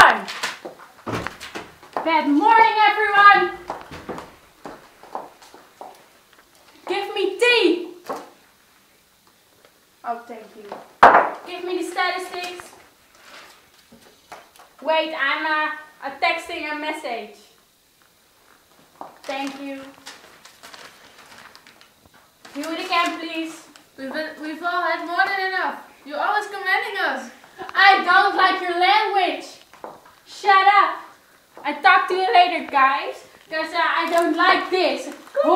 everyone! Bad morning, everyone! Give me tea! Oh, thank you. Give me the statistics. Wait, I'm texting a message. Thank you. Do it again, please. We've all had more than enough. You're always commanding us. I don't like your language. Shut up. I talk to you later, guys. Because I don't like this. Come